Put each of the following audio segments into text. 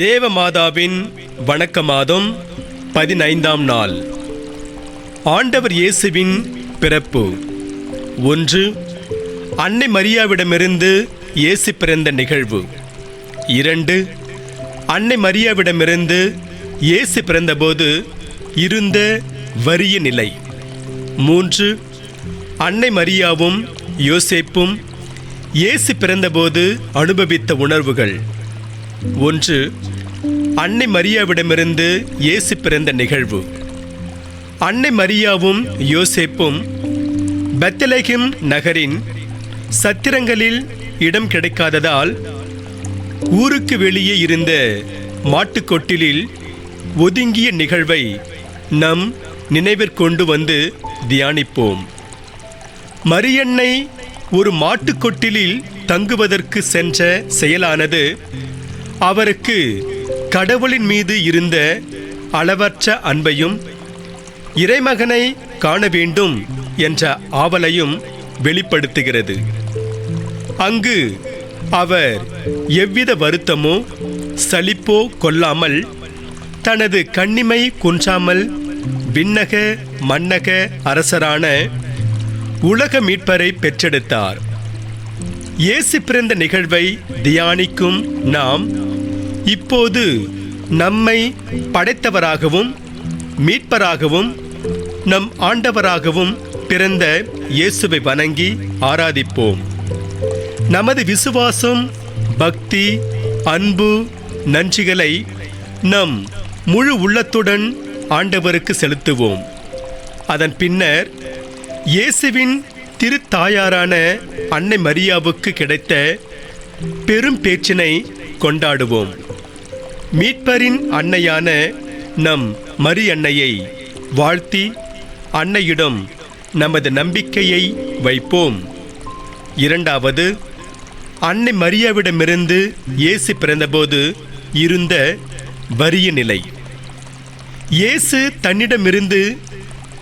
தேவமாதாவின் வணக்க மாதம் 15ஆம் நாள். ஆண்டவர் இயேசுவின் பிறப்பு. 1. அன்னை மரியாவிடமிருந்து இயேசு பிறந்த நிகழ்வு. 2. அன்னை மரியாவிடமிருந்து இயேசு பிறந்தபோது இருந்த வறிய நிலை. 3. அன்னை மரியாவும் யோசேப்பும் இயேசு பிறந்தபோது அனுபவித்த உணர்வுகள். 1. அன்னை மரியாவிடமிருந்து இயேசு பிறந்த நிகழ்வு. அன்னை மரியாவும் யோசேப்பும் பெத்லகேம் நகரின் சத்திரங்களில் இடம் கிடைக்காததால் ஊருக்கு வெளியே இருந்த மாட்டுக்கொட்டிலில் ஒதுங்கிய நிகழ்வை நம் நினைவிற்கொண்டு வந்து தியானிப்போம். மரியன்னை ஒரு மாட்டுக்கொட்டிலில் தங்குவதற்கு சென்ற செயலானது அவருக்கு கடவுளின் மீது இருந்த அளவற்ற அன்பையும் இறைமகனை காண வேண்டும் என்ற ஆவலையும் வெளிப்படுத்துகிறது. அங்கு அவர் எவ்வித வருத்தமோ சலிப்போ கொள்ளாமல் தனது கன்னிமை குன்றாமல் விண்ணக மன்னக அரசரான உலக மீட்பரை பெற்றெடுத்தார். இயேசு பிறந்த நிகழ்வை தியானிக்கும் நாம் இப்போது நம்மை படைத்தவராகவும் மீட்பராகவும் நம் ஆண்டவராகவும் பிறந்த இயேசுவை வணங்கி ஆராதிப்போம். நமது விசுவாசம், பக்தி, அன்பு, நன்றிகளை நம் முழு உள்ளத்துடன் ஆண்டவருக்கு செலுத்துவோம். அதன் பின்னர் இயேசுவின் திருத்தாயாரான அன்னை மரியாவுக்கு கிடைத்த பெரும் பேச்சினை கொண்டாடுவோம். மீட்பரின் அன்னையான நம் மரியன்னையை வாழ்த்தி அன்னையிடம் நமது நம்பிக்கையை வைப்போம். 2. அன்னை மரியாவிடமிருந்து இயேசு பிறந்தபோது இருந்த வறிய நிலை. இயேசு தன்னிடமிருந்து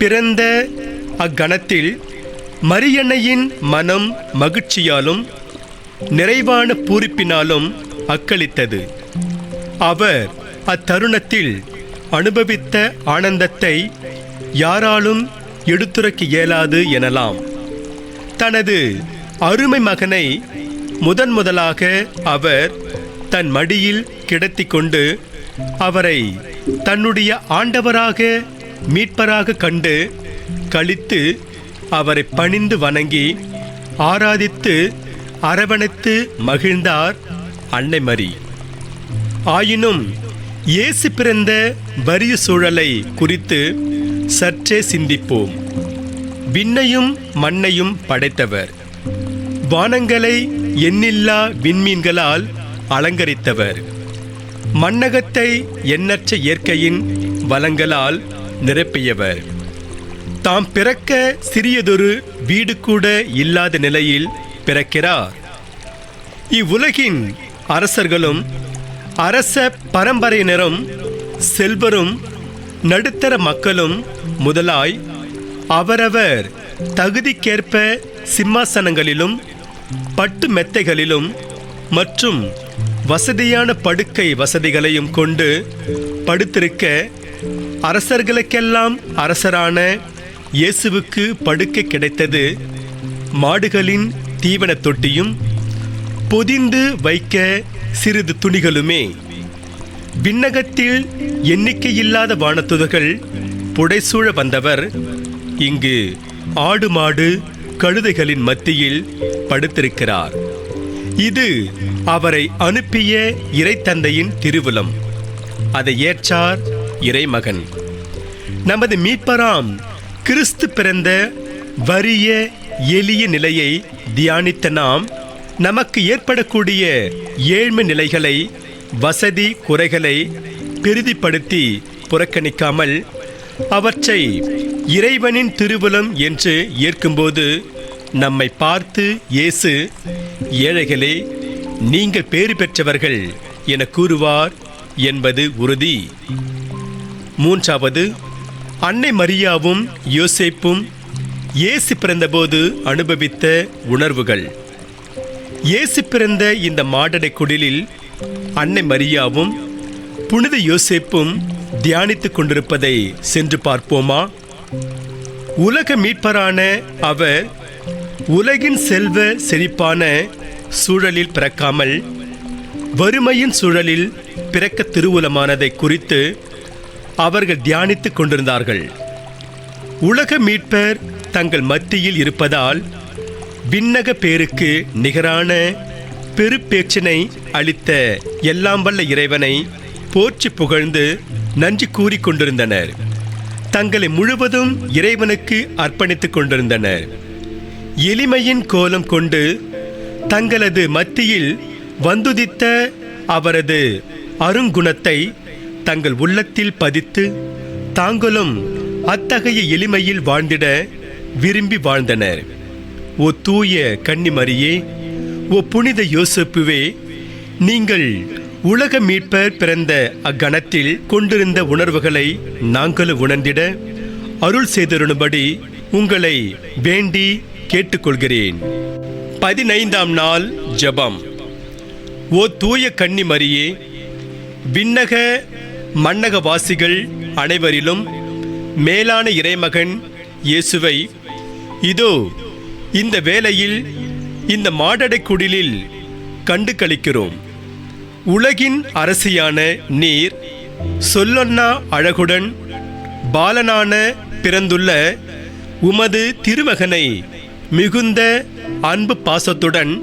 பிறந்த அக்கணத்தில் மரியன்னையின் மனம் மகிழ்ச்சியாலும் நிறைவான பூரிப்பினாலும் அக்களித்தது. அவர் அத்தருணத்தில் அனுபவித்த ஆனந்தத்தை யாராலும் எடுத்துரைக்க இயலாது எனலாம். தனது அருமை மகனை முதலாக அவர் தன் மடியில் கிடத்தி கொண்டு அவரை தன்னுடைய ஆண்டவராக மீட்பராக கண்டு களித்து அவரை பணிந்து வணங்கி ஆராதித்து அரவணைத்து மகிழ்ந்தார் அன்னை மரி. ஆயினும் இயேசு பிறந்த வறிய சூழலை குறித்து சற்றே சிந்திப்போம். விண்ணையும் மண்ணையும் படைத்தவர், வானங்களை எண்ணில்லா விண்மீன்களால் அலங்கரித்தவர், மண்ணகத்தை எண்ணற்ற இயற்கையின் வளங்களால் நிரப்பியவர், தாம் பிறக்க சிறியதொரு வீடு கூட இல்லாத நிலையில் பிறக்கிறார். இவ்வுலகின் அரசர்களும் அரச பரம்பரையினரும் செல்வரும் நடுத்தர மக்களும் முதலாய் அவரவர் தகுதிக்கேற்ப சிம்மாசனங்களிலும் பட்டு மெத்தைகளிலும் மற்றும் வசதியான படுக்கை வசதிகளையும் கொண்டு படுத்திருக்க அரசர்களுக்கெல்லாம் அரசரான இயேசுவுக்கு படுக்கை கிடைத்தது மாடுகளின் தீவன தொட்டியும் பொதிந்து வைக்க சிறிது துணிகளுமே. விண்ணகத்தில் எண்ணிக்கையில்லாத வானத்துதர்கள் புடைசூழ வந்தவர் இங்கு ஆடு மாடு கழுதைகளின் மத்தியில் படுத்திருக்கிறார். இது அவரை அனுப்பிய இறைத்தந்தையின் திருவுளம். அதை ஏற்றார் இறைமகன். நமது மீட்பராம் கிறிஸ்து பிறந்த வறிய எளிய நிலையை தியானித்த நாம் நமக்கு ஏற்படக்கூடிய ஏழ்மை நிலைகளை, வசதி குறைகளை பெரிதிப்படுத்தி புறக்கணிக்காமல் அவற்றை இறைவனின் திருவுளம் என்று ஏற்கும்போது நம்மை பார்த்து இயேசு, ஏழைகளே நீங்கள் பேறு பெற்றவர்கள் என கூறுவார் என்பது உறுதி. 3. அன்னை மரியாவும் யோசேப்பும் இயேசு பிறந்தபோது அனுபவித்த உணர்வுகள். இயேசு பிறந்த இந்த மாடடை குடிலில் அன்னை மரியாவும் புனித யோசேப்பும் தியானித்துக் கொண்டிருப்பதை சென்று பார்ப்போமா? உலக மீட்பரான அவர் உலகின் செல்வ செழிப்பான சூழலில் பிறக்காமல் வறுமையின் சூழலில் பிறக்க திருவுலமானதை குறித்து அவர்கள் தியானித்துக் கொண்டிருந்தார்கள். உலக மீட்பர் தங்கள் மத்தியில் இருப்பதால் விண்ணக பேருக்கு நிகரான பெருப்பேச்சினை அளித்த எல்லாம் வல்ல இறைவனை போற்றி புகழ்ந்து நன்றி கூறி கொண்டிருந்தனர். தங்களை முழுவதும் இறைவனுக்கு அர்ப்பணித்துக் கொண்டிருந்தனர். எளிமையின் கோலம் கொண்டு தங்களது மத்தியில் வந்துதித்த அவரது அருங்குணத்தை தங்கள் உள்ளத்தில் பதித்து தாங்களும் அத்தகைய எளிமையில் வாழ்ந்திட விரும்பி வாழ்ந்தனர். ஓ தூய கன்னிமரியே, ஓ புனித யோசேப்புவே, நீங்கள் உலக மீட்பர் பிறந்த அக்கணத்தில் கொண்டிருந்த உணர்வுகளை நாங்களும் உணர்ந்திட அருள் செய்திரும்படி உங்களை வேண்டி கேட்டுக்கொள்கிறேன். 15ஆம் நாள் ஜெபம். ஓ தூய கன்னிமரியே, விண்ணக மண்ணகவாசிகள் அனைவரிலும் மேலான இறைமகன் இயேசுவை இதோ இந்த வேளையில் இந்த மாடடை குடிலில் கண்டு களிக்கிறோம். உலகின் அரசியான நீர் சொல்லொன்னா அழகுடன் பாலனான பிறந்துள்ள உமது திருமகனை மிகுந்த அன்பு பாசத்துடன்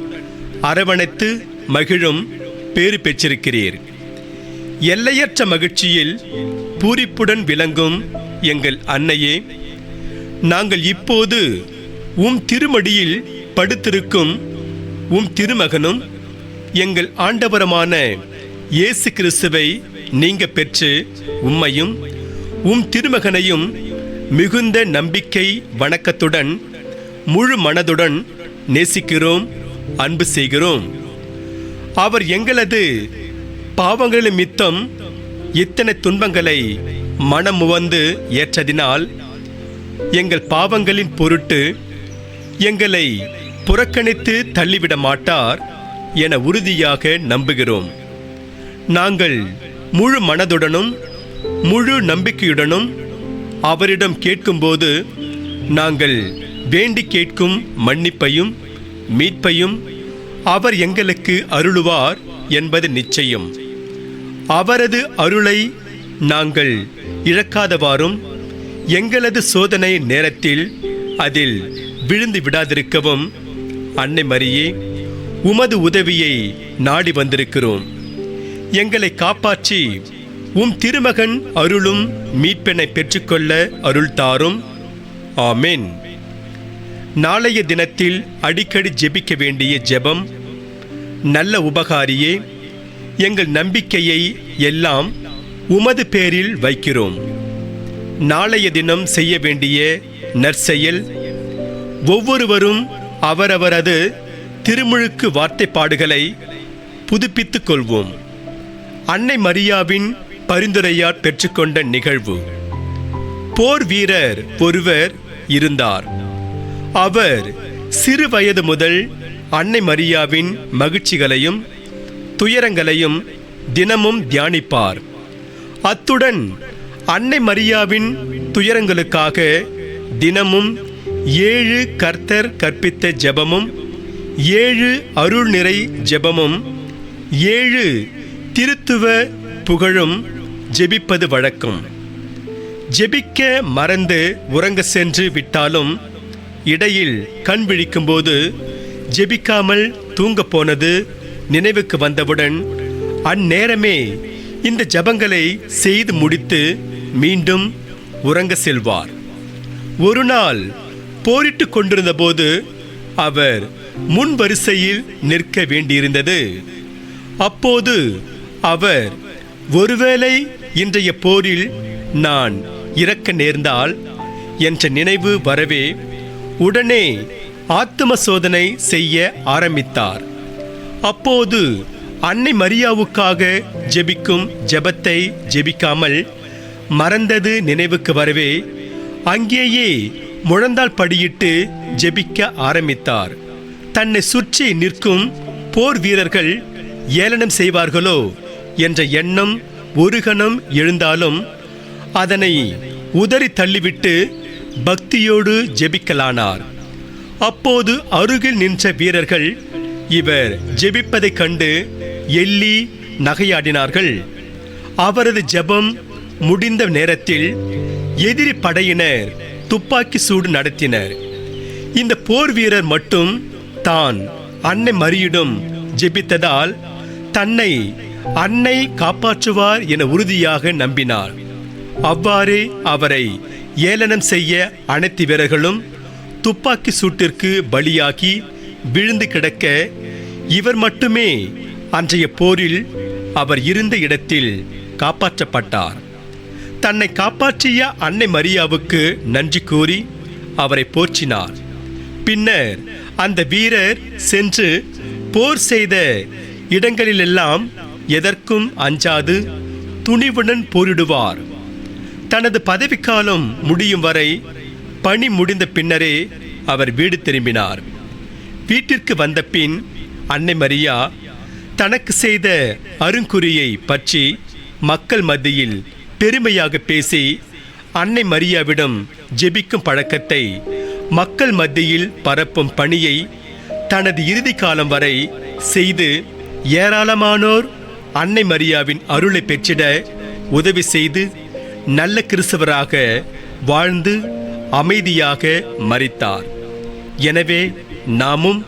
அரவணைத்து மகிழும் பேறு பெற்றிருக்கிறீர். எல்லையற்ற மகிழ்ச்சியில் பூரிப்புடன் விளங்கும் எங்கள் அன்னையே, நாங்கள் இப்போது உம் திருமடியில் படுத்திருக்கும் உம் திருமகனும் எங்கள் ஆண்டவருமான இயேசு கிறிஸ்துவை நீங்க பெற்று உம்மையும் உம் திருமகனையும் மிகுந்த நம்பிக்கை வணக்கத்துடன் முழு மனதுடன் நேசிக்கிறோம், அன்பு செய்கிறோம். அவர் எங்களது பாவங்கள் நிமித்தம் இத்தனை துன்பங்களை மனமுவந்து ஏற்றதினால் எங்கள் பாவங்களின் பொருட்டு எங்களை புறக்கணித்து தள்ளிவிட மாட்டார் என உறுதியாக நம்புகிறோம். நாங்கள் முழு மனதுடனும் முழு நம்பிக்கையுடனும் அவரிடம் கேட்கும்போது நாங்கள் வேண்டி கேட்கும் மன்னிப்பையும் மீட்பையும் அவர் எங்களுக்கு அருளுவார் என்பது நிச்சயம். அவரது அருளை நாங்கள் இழக்காதவாறும் எங்களது சோதனை நேரத்தில் அதில் விழுந்து விடாதிருக்கவும் அன்னை மரியே, உமது உதவியை நாடி வந்திருக்கிறோம். எங்களை காப்பாற்றி உம் திருமகன் அருளும் மீட்பெனை பெற்றுக்கொள்ள அருள் தாரும். ஆமென். நாளைய தினத்தில் அடிக்கடி ஜெபிக்க வேண்டிய ஜெபம். நல்ல உபகாரியே, எங்கள் நம்பிக்கையை எல்லாம் உமது பேரில் வைக்கிறோம். நாளைய தினம் செய்ய வேண்டிய நற்செயல். ஒவ்வொருவரும் அவரவரது திருமுழுக்கு வார்த்தைப்பாடுகளை புதுப்பித்துக் கொள்வோம். அன்னை மரியாவின் பரிந்துரையால் பெற்றுக்கொண்ட நிகழ்வு. போர் வீரர் ஒருவர் இருந்தார். அவர் சிறு வயது முதல் அன்னை மரியாவின் மகிழ்ச்சிகளையும் துயரங்களையும் தினமும் தியானிப்பார். அத்துடன் அன்னை மரியாவின் துயரங்களுக்காக தினமும் 7 கர்த்தர் கற்பித்த ஜெபமும் 7 அருள் நிறை ஜெபமும் 7 திருத்துவ புகழும் ஜெபிப்பது வழக்கம். ஜெபிக்க மறந்து உறங்க சென்று விட்டாலும் இடையில் கண் விழிக்கும்போது ஜெபிக்காமல் தூங்க போனது நினைவுக்கு வந்தவுடன் அந்நேரமே இந்த ஜெபங்களை செய்து முடித்து மீண்டும் உறங்க செல்வார். ஒரு நாள் போரிட்டு கொண்டிருந்த போது அவர் முன் வரிசையில் நிற்க வேண்டியிருந்தது. அப்போது அவர், ஒருவேளை இன்றைய போரில் நான் இறக்க நேர்ந்தால் என்ற நினைவு வரவே உடனே ஆத்தும சோதனை செய்ய ஆரம்பித்தார். அப்போது அன்னை மரியாவுக்காக ஜெபிக்கும் ஜெபத்தை ஜெபிக்காமல் மறந்தது நினைவுக்கு வரவே அங்கேயே முழந்தாள் படியிட்டு ஜெபிக்க ஆரம்பித்தார். தன்னை சுற்றி நிற்கும் போர் வீரர்கள் ஏளனம் செய்வார்களோ என்ற எண்ணம் ஒரு கணம் எழுந்தாலும் அதனை உதறி தள்ளிவிட்டு பக்தியோடு ஜெபிக்கலானார். அப்போது அருகில் நின்ற வீரர்கள் இவர் ஜெபிப்பதைக் கண்டு எள்ளி நகையாடினார்கள். அவரது ஜெபம் முடிந்த நேரத்தில் எதிரி படையினர் துப்பாக்கி சூடு நடத்தினர். இந்த போர் வீரர் மட்டும் தான் அன்னை மரியிடம் ஜெபித்ததால் தன்னை அன்னை காப்பாற்றுவார் என உறுதியாக நம்பினார். அவ்வாறே அவரை ஏளனம் செய்ய அனைத்து வீரர்களும் துப்பாக்கி சூட்டிற்கு பலியாகி விழுந்து கிடக்க இவர் மட்டுமே அன்றைய போரில் அவர் இருந்த இடத்தில் காப்பாற்றப்பட்டார். தன்னை காப்பாற்றிய அன்னை மரியாவுக்கு நன்றி கூறி அவரை போற்றினார். பின்னர் அந்த வீரர் சென்று போர் செய்த இடங்களிலெல்லாம் எதற்கும் அஞ்சாது துணிவுடன் போரிடுவார். தனது பதவிக்காலம் முடியும் வரை பணி முடிந்த பின்னரே அவர் வீடு திரும்பினார். வீட்டிற்கு வந்த பின் அன்னை மரியா தனக்கு செய்த அருங்குறியை பற்றி மக்கள் மத்தியில் பெருமையாக பேசி அன்னை மரியாவிடம் ஜெபிக்கும் பழக்கத்தை மக்கள் மத்தியில் பரப்பும் பணியை தனது இறுதி காலம் வரை செய்து ஏராளமானோர் அன்னை மரியாவின் அருளை பெற்றிட உதவி செய்து நல்ல கிறிஸ்தவராக வாழ்ந்து அமைதியாக மரித்தார். எனவே நாமும்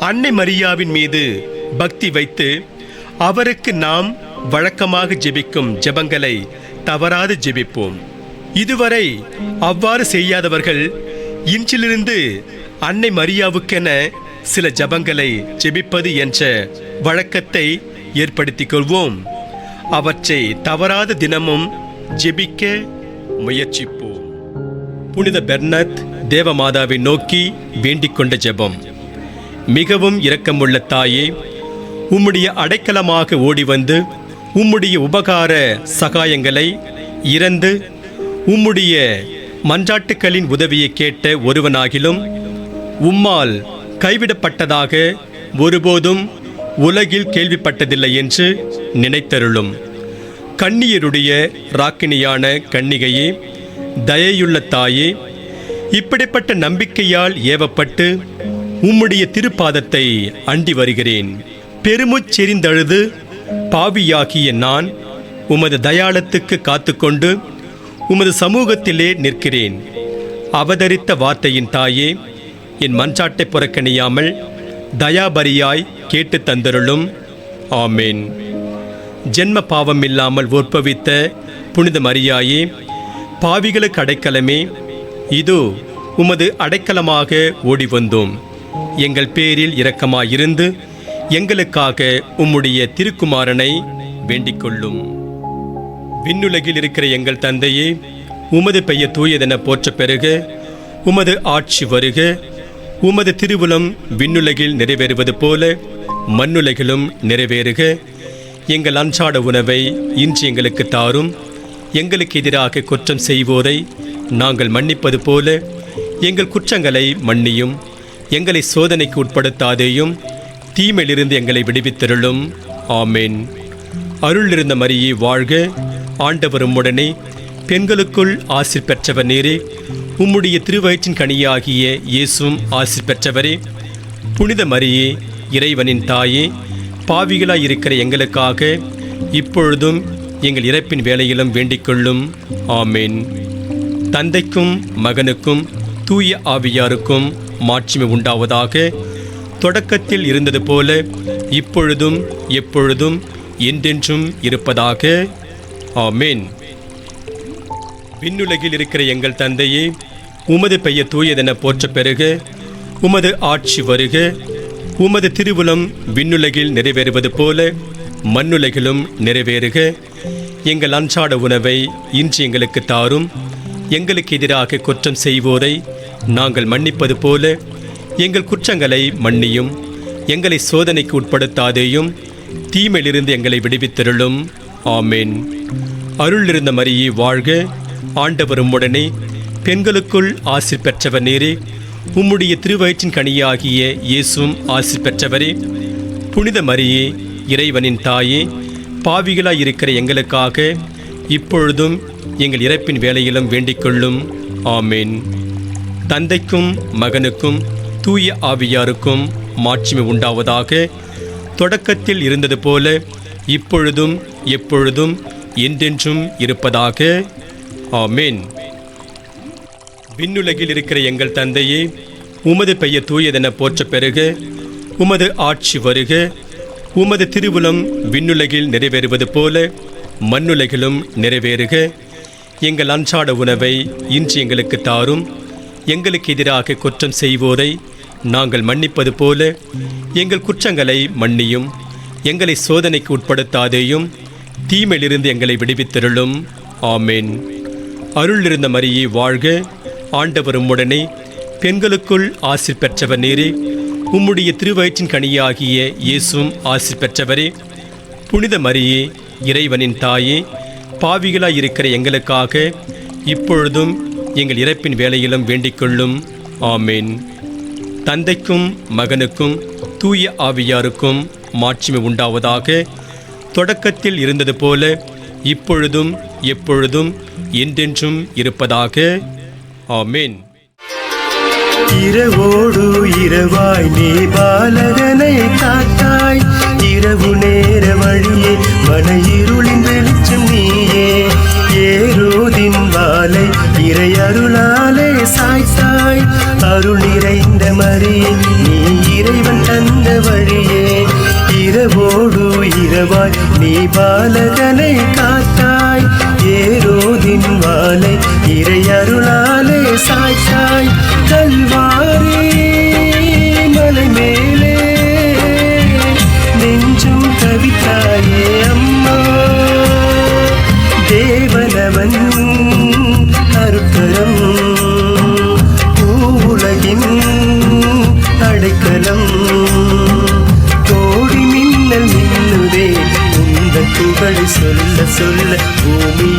அன்னை மரியாவின் மீது பக்தி வைத்து அவருக்கு நாம் வழக்கமாக ஜெபிக்கும் ஜெபங்களை தவறாது ஜெபிப்போம். இதுவரை அவ்வாறு செய்யாதவர்கள் இன்றிலிருந்து அன்னை மரியாவுக்கென சில ஜெபங்களை ஜெபிப்பது என்ற வழக்கத்தை ஏற்படுத்திக் கொள்வோம். அவற்றை தவறாத தினமும் ஜெபிக்க முயற்சிப்போம். புனித பெர்னத் தேவமாதாவை நோக்கி வேண்டிக் கொண்ட ஜெபம். மிகவும் இரக்கமுள்ள தாயே, உம்முடைய அடைக்கலமாக ஓடி வந்து உம்முடைய உபகார சகாயங்களை இறந்து உம்முடைய மன்றாட்டுக்களின் உதவியை கேட்ட ஒருவனாகிலும் உம்மால் கைவிடப்பட்டதாக ஒருபோதும் உலகில் கேள்விப்பட்டதில்லை என்று நினைத்தருளும். கன்னியருடைய ராக்கினியான கன்னிகையே, தயையுள்ள தாயே, இப்படிப்பட்ட நம்பிக்கையால் ஏவப்பட்டு உம்முடைய திருப்பாதத்தை அண்டி வருகிறேன். பெருமுச்செறிந்தழுது பாவியாகிய நான் உமது தயாளத்துக்கு காத்துக்கொண்டு உமது சமூகத்திலே நிற்கிறேன். அவதரித்த வார்த்தையின் தாயே, என் மன்றாட்டை புறக்கணியாமல் தயாபரியாய் கேட்டு தந்தருளும். ஆமேன். ஜென்ம பாவம் இல்லாமல் உற்பவித்த புனித மரியாயே, பாவிகளுக்கு அடைக்கலமே, இதோ உமது அடைக்கலமாக ஓடி வந்தோம். எங்கள் பேரில் இரக்கமாயிருந்து எங்களுக்காக உம்முடைய திருக்குமாரனை வேண்டிக் கொள்ளும். விண்ணுலகில் இருக்கிற எங்கள் தந்தையே, உமது பெயர் தூயதென போற்ற பெறுக. உமது ஆட்சி வருக. உமது திருவுளம் விண்ணுலகில் நிறைவேறுவது போல மண்ணுலகிலும் நிறைவேறுக. எங்கள் அன்றாட உணவை இன்று எங்களுக்கு தாரும். எங்களுக்கு எதிராக குற்றம் செய்வோரை நாங்கள் மன்னிப்பது போல எங்கள் குற்றங்களை மன்னியும். எங்களை சோதனைக்கு உட்படுத்தாதேயும், தீமையிலிருந்து எங்களை விடுவித்தருளும். ஆமேன். அருள் இருந்த மரியே வாழ்க. ஆண்டவரும் உடனே பெண்களுக்குள் ஆசீர் பெற்றவர் நீரே. உம்முடைய திருவயிற்றின் கனியாகிய இயேசுவும் ஆசீர் பெற்றவரே. புனித மரியே, இறைவனின் தாயே, பாவிகளாய் இருக்கிற எங்களுக்காக இப்பொழுதும் எங்கள் இறப்பின் வேளையிலும் வேண்டிக் கொள்ளும். ஆமேன். தந்தைக்கும் மகனுக்கும் தூய ஆவியாருக்கும் மாட்சிமை உண்டாவதாக. தொடக்கத்தில் இருந்தது போல இப்பொழுதும் எப்பொழுதும் என்றென்றும் இருப்பதாக. ஆமேன். விண்ணுலகில் இருக்கிற எங்கள் தந்தையே, உமது பெயர் தூயதென போற்ற பெறுக. உமது ஆட்சி வருக. உமது திருவுளம் விண்ணுலகில் நிறைவேறுவது போல மண்ணுலகிலும் நிறைவேறுக. எங்கள் அன்றாட உணவை இன்று எங்களுக்கு தாரும். எங்களுக்கு எதிராக குற்றம் செய்வோரை நாங்கள் மன்னிப்பது போல எங்கள் குற்றங்களை மன்னியும். எங்களை சோதனைக்கு உட்படுத்தாதேயும், தீமையிலிருந்து எங்களை விடுவித்தருளும். ஆமேன். அருள் இருந்த மரியே வாழ்க. ஆண்டவரும் உடனே பெண்களுக்குள் ஆசீர் பெற்றவர் நீரே. உம்முடைய திருவயிற்றின் கனியாகிய இயேசுவும் ஆசீர் பெற்றவரே. புனித மரியே, இறைவனின் தாயே, பாவிகளாய் இருக்கிற எங்களுக்காக இப்பொழுதும் எங்கள் இறப்பின் வேளையிலும் வேண்டிக்கொள்ளும். ஆமேன். தந்தைக்கும் மகனுக்கும் தூய ஆவியாருக்கும் மாட்சிமை உண்டாவதாக. தொடக்கத்தில் இருந்தது போல இப்பொழுதும் எப்பொழுதும் என்றென்றும் இருப்பதாக. ஆமேன். விண்ணுலகில் இருக்கிற எங்கள் தந்தையே, உமது பெயர் தூயதென போற்ற பெறுக. உமது ஆட்சி வருக. உமது திருவுளம் விண்ணுலகில் நிறைவேறுவது போல மண்ணுலகிலும் நிறைவேறுக. எங்கள் அன்றாட உணவை இன்று எங்களுக்கு தாரும். எங்களுக்கு எதிராக குற்றம் செய்வோரை நாங்கள் மன்னிப்பது போல எங்கள் குற்றங்களை மன்னியும். எங்களை சோதனைக்கு உட்படுத்தாதேயும், தீமையிலிருந்து எங்களை விடுவித்தருளும். ஆமேன். அருள் இருந்த மரியே வாழ்க. ஆண்டவர் உம்முடனே, பெண்களுக்குள் ஆசீர் பெற்றவர் நீரே. உம்முடைய திருவயிற்றின் கனியாகிய இயேசுவும் ஆசீர் பெற்றவரே. புனித மரியே, இறைவனின் தாயே, பாவிகளாய் இருக்கிற எங்களுக்காக இப்பொழுதும் எங்கள் இறப்பின் வேளையிலும் வேண்டிக்கொள்ளும். ஆமேன். தந்தைக்கும் மகனுக்கும் தூய ஆவியாருக்கும் மாட்சிமை உண்டாவதாக. தொடக்கத்தில் இருந்தது போல இப்பொழுதும் எப்பொழுதும் என்றென்றும் இருப்பதாக. ஆமேன். இரவோடு இரவாய் நீ பாலகனை காத்தாய். இரவு நேர வழியே மன இருளின் வெளிச்சம் நீயே. ஏரோதின் வாளை இறை அருளாலே சாய்த்தாய். அருள் நிறைந்த மரியே, நீ இறைவன் தந்த வழியே. இரவோடு இரவாய் நீ பாலகனை காத்தாய். ஏரோதின் வாளை இறை அருளாலே சாய்த்தாய். கல்வாரி மலை மேலே நெஞ்சும் கவித்தாயே அம்மா. தேவனவன் அருட்கரம் பூவுலகின் அடைக்கலம். கோடி மின்னல் மின்னுதே உந்த புகழை சொல்ல சொல்ல பூமி